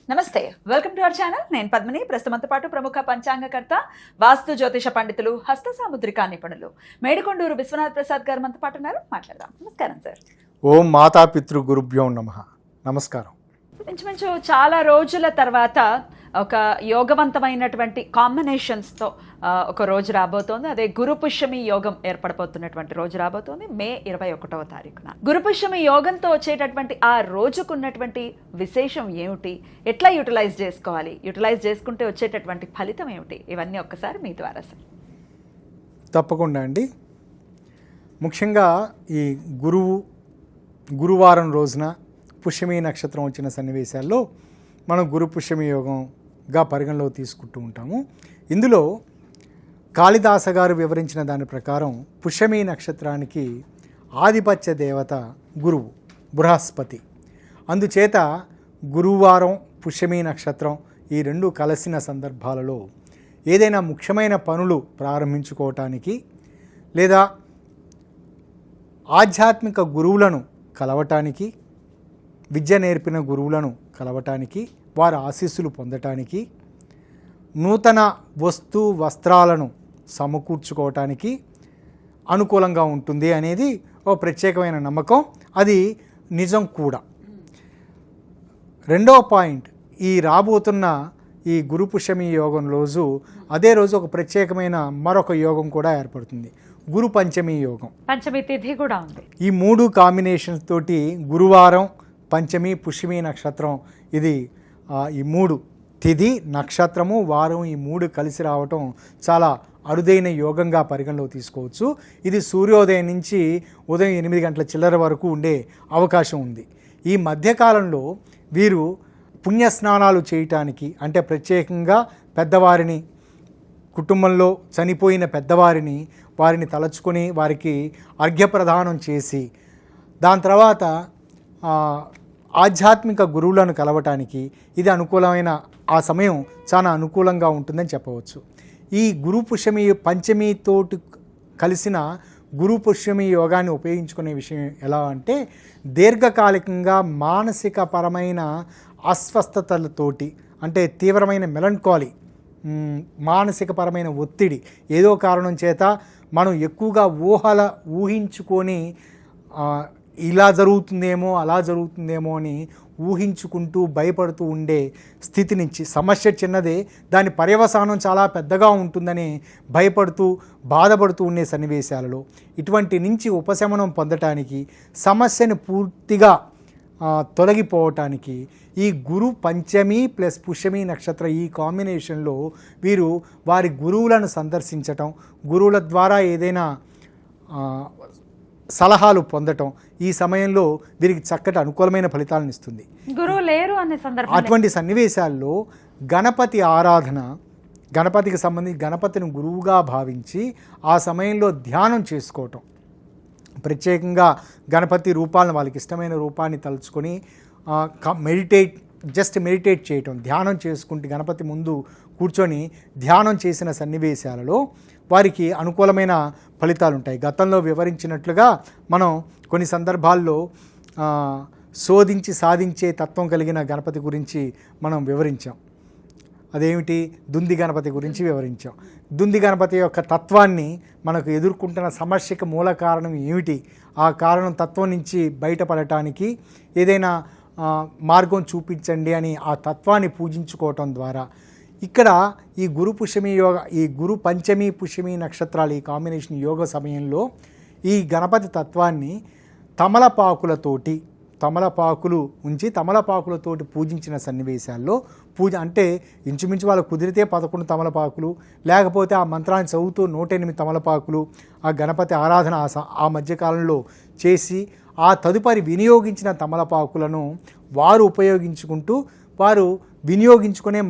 నమస్తే, welcome to our channel. నేను పద్మిని. ప్రస్తుతంతో పాటు ప్రముఖ పంచాంగకర్త, వాస్తు జ్యోతిష పండితులు, హస్త సాముద్రికా నిపుణులు మేడికొండూరు విశ్వనాథ్ ప్రసాద్ గారు మనతో పాటు ఉన్నారు. మాట్లాడదాం. నమస్కారం సార్. ఓం మాతాపితృ గురుభ్యో నమః. నమస్కారం. ఇంచుమించు చాలా రోజుల తర్వాత ఒక యోగవంతమైనటువంటి కాంబినేషన్స్తో ఒక రోజు రాబోతోంది. అదే గురు పుష్యమి యోగం ఏర్పడబోతున్నటువంటి రోజు రాబోతోంది మే 21వ తారీఖున. గురు పుష్యమి యోగంతో వచ్చేటటువంటి ఆ రోజుకున్నటువంటి విశేషం ఏమిటి, ఎట్లా యూటిలైజ్ చేసుకోవాలి, యూటిలైజ్ చేసుకుంటే వచ్చేటటువంటి ఫలితం ఏమిటి, ఇవన్నీ ఒక్కసారి మీ ద్వారా సార్. తప్పకుండా అండి. ముఖ్యంగా ఈ గురువారం రోజున పుష్యమి నక్షత్రం వచ్చిన సన్నివేశాల్లో మనం గురు పుష్యమి యోగంగా పరిగణలో తీసుకుంటూ ఉంటాము. ఇందులో కాళిదాస గారు వివరించిన దాని ప్రకారం పుష్యమి నక్షత్రానికి ఆధిపత్య దేవత గురువు బృహస్పతి. అందుచేత గురువారం పుష్యమి నక్షత్రం ఈ రెండు కలిసిన సందర్భాలలో ఏదైనా ముఖ్యమైన పనులు ప్రారంభించుకోవటానికి లేదా ఆధ్యాత్మిక గురువులను కలవటానికి, విద్య నేర్పిన గురువులను కలవటానికి, వారి ఆశీస్సులు పొందటానికి, నూతన వస్త్రాలను సమకూర్చుకోవటానికి అనుకూలంగా ఉంటుంది అనేది ఓ ప్రత్యేకమైన నమ్మకం. అది నిజం కూడా. రెండవ పాయింట్, ఈ రాబోతున్న ఈ గురు పుష్యమి యోగం రోజు అదే రోజు ఒక ప్రత్యేకమైన మరొక యోగం కూడా ఏర్పడుతుంది, గురు పంచమి యోగం. పంచమి తిథి కూడా ఉంది. ఈ మూడు కాంబినేషన్స్ తోటి గురువారం, పంచమి, పుష్యమి నక్షత్రం, ఇది ఈ మూడు తిథి, నక్షత్రము, వారం ఈ మూడు కలిసి రావటం చాలా అరుదైన యోగంగా పరిగణలో తీసుకోవచ్చు. ఇది సూర్యోదయం నుంచి ఉదయం 8 గంటల చిల్లర వరకు ఉండే అవకాశం ఉంది. ఈ మధ్యకాలంలో వీరు పుణ్యస్నానాలు చేయటానికి, అంటే ప్రత్యేకంగా పెద్దవారిని, కుటుంబంలో చనిపోయిన పెద్దవారిని వారిని తలచుకొని వారికి అర్ఘ్యప్రదానం చేసి దాని తర్వాత ఆధ్యాత్మిక గురువులను కలవటానికి ఇది అనుకూలమైన ఆ సమయం చాలా అనుకూలంగా ఉంటుందని చెప్పవచ్చు. ఈ గురు పుష్యమి పంచమితోటి కలిసిన గురు పుష్యమి యోగాన్ని ఉపయోగించుకునే విషయం ఎలా అంటే, దీర్ఘకాలికంగా మానసిక పరమైన అస్వస్థతలతోటి, అంటే తీవ్రమైన మెలంకాలీ, మానసిక పరమైన ఒత్తిడి, ఏదో కారణం చేత మనం ఎక్కువగా ఊహించుకొని ఇలా జరుగుతుందేమో అలా జరుగుతుందేమో అని ఊహించుకుంటూ భయపడుతూ ఉండే స్థితి నుంచి, సమస్య చిన్నదే దాని పర్యవసానం చాలా పెద్దగా ఉంటుందని భయపడుతూ బాధపడుతూ ఉండే సన్నివేశాలలో ఇటువంటి నుంచి ఉపశమనం పొందటానికి, సమస్యను పూర్తిగా తొలగిపోవటానికి ఈ గురు పంచమి ప్లస్ పుష్యమి నక్షత్ర ఈ కాంబినేషన్లో వీరు వారి గురువులను సందర్శించటం, గురువుల ద్వారా ఏదైనా సలహాలు పొందటం ఈ సమయంలో వీరికి చక్కటి అనుకూలమైన ఫలితాలను ఇస్తుంది. గురువు లేరు అనే సందర్భం, అటువంటి సన్నివేశాల్లో గణపతి ఆరాధన, గణపతికి సంబంధించి గణపతిని గురువుగా భావించి ఆ సమయంలో ధ్యానం చేసుకోవటం, ప్రత్యేకంగా గణపతి రూపాలను, వాళ్ళకి ఇష్టమైన రూపాన్ని తలుచుకొని మెడిటేట్ చేయటం, ధ్యానం చేసుకుంటూ గణపతి ముందు కూర్చొని ధ్యానం చేసిన సన్నివేశాలలో వారికి అనుకూలమైన ఫలితాలు ఉంటాయి. గతంలో వివరించినట్లుగా మనం కొన్ని సందర్భాల్లో శోధించి సాధించే తత్వం కలిగిన గణపతి గురించి మనం వివరించాం. అదేమిటి, దుంది గణపతి గురించి వివరించాం. దుంది గణపతి యొక్క తత్వాన్ని, మనకు ఎదుర్కొంటున్న సమస్యకు మూల కారణం ఏమిటి, ఆ కారణం తత్వం నుంచి బయటపడటానికి ఏదైనా మార్గం చూపించండి అని ఆ తత్వాన్ని పూజించుకోవటం ద్వారా ఇక్కడ ఈ గురు పుష్యమి యోగ, ఈ గురు పంచమి పుష్యమి నక్షత్రాలు ఈ కాంబినేషన్ యోగ సమయంలో ఈ గణపతి తత్వాన్ని తమలపాకులు ఉంచి తమలపాకులతోటి పూజించిన సన్నివేశాల్లో అంటే ఇంచుమించు వాళ్ళు కుదిరితే 11 తమలపాకులు, లేకపోతే ఆ మంత్రాన్ని చదువుతూ 108 తమలపాకులు ఆ గణపతి ఆరాధన ఆ మధ్యకాలంలో చేసి ఆ తదుపరి వినియోగించిన తమలపాకులను వారు ఉపయోగించుకుంటూ వారు వినియోగించుకునే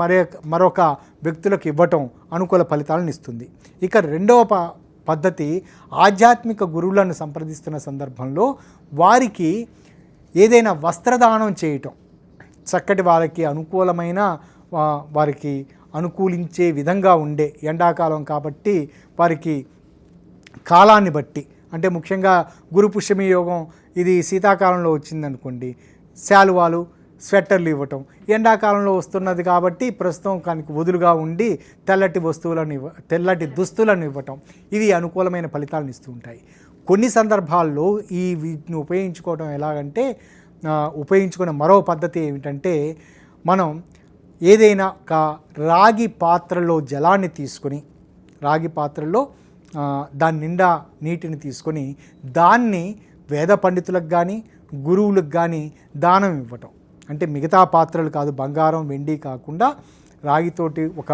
మరొక వ్యక్తులకు ఇవ్వటం అనుకూల ఫలితాలను ఇస్తుంది. ఇక రెండవ పద్ధతి, ఆధ్యాత్మిక గురువులను సంప్రదిస్తున్న సందర్భంలో వారికి ఏదైనా వస్త్రదానం చేయటం, చక్కటి వారికి అనుకూలమైన, వారికి అనుకూలించే విధంగా ఉండే, ఎండాకాలం కాబట్టి వారికి కాలాన్ని బట్టి, అంటే ముఖ్యంగా గురు పుష్యమి యోగం ఇది శీతాకాలంలో వచ్చిందనుకోండి, శాలువాలు స్వెట్టర్లు ఇవ్వటం, ఎండాకాలంలో వస్తున్నది కాబట్టి ప్రస్తుతం కనుక వదులుగా ఉండి తెల్లటి దుస్తులను ఇవ్వటం, ఇవి అనుకూలమైన ఫలితాలను ఇస్తూ ఉంటాయి. కొన్ని సందర్భాల్లో వీటిని ఉపయోగించుకోవడం ఎలాగంటే, ఉపయోగించుకునే మరో పద్ధతి ఏమిటంటే, మనం ఏదైనా ఒక రాగి పాత్రలో జలాన్ని తీసుకొని, రాగి పాత్రలో దాని నిండా నీటిని తీసుకొని దాన్ని వేద పండితులకు కానీ గురువులకు కానీ దానం ఇవ్వటం. అంటే మిగతా పాత్రలు కాదు, బంగారం వెండి కాకుండా రాగితోటి ఒక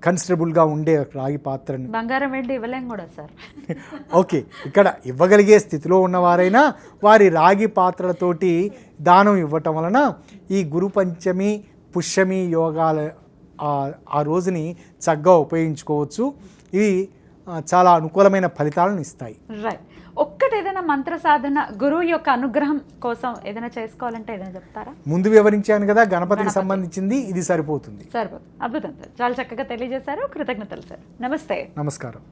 కన్సిడరబుల్గా ఉండే రాగి పాత్రని. బంగారం వెండి ఇవ్వలేం కూడా సార్. ఓకే, ఇక్కడ ఇవ్వగలిగే స్థితిలో ఉన్నవారైనా వారి రాగి పాత్రలతోటి దానం ఇవ్వటం వలన ఈ గురు పంచమి పుష్యమి యోగాల ఆ రోజుని చక్కగా ఉపయోగించుకోవచ్చు. ఇవి చాలా అనుకూలమైన ఫలితాలను ఇస్తాయి. రైట్. ఒక్కటి ఏదైనా మంత్ర సాధన గురువు యొక్క అనుగ్రహం కోసం ఏదైనా చేసుకోవాలంటే ఏదైనా చెప్తారా? ముందు వివరించాను కదా, గణపతికి సంబంధించింది, ఇది సరిపోతుంది. అద్భుతం సార్, చాలా చక్కగా తెలియజేశారు. కృతజ్ఞతలు సార్. నమస్తే. నమస్కారం.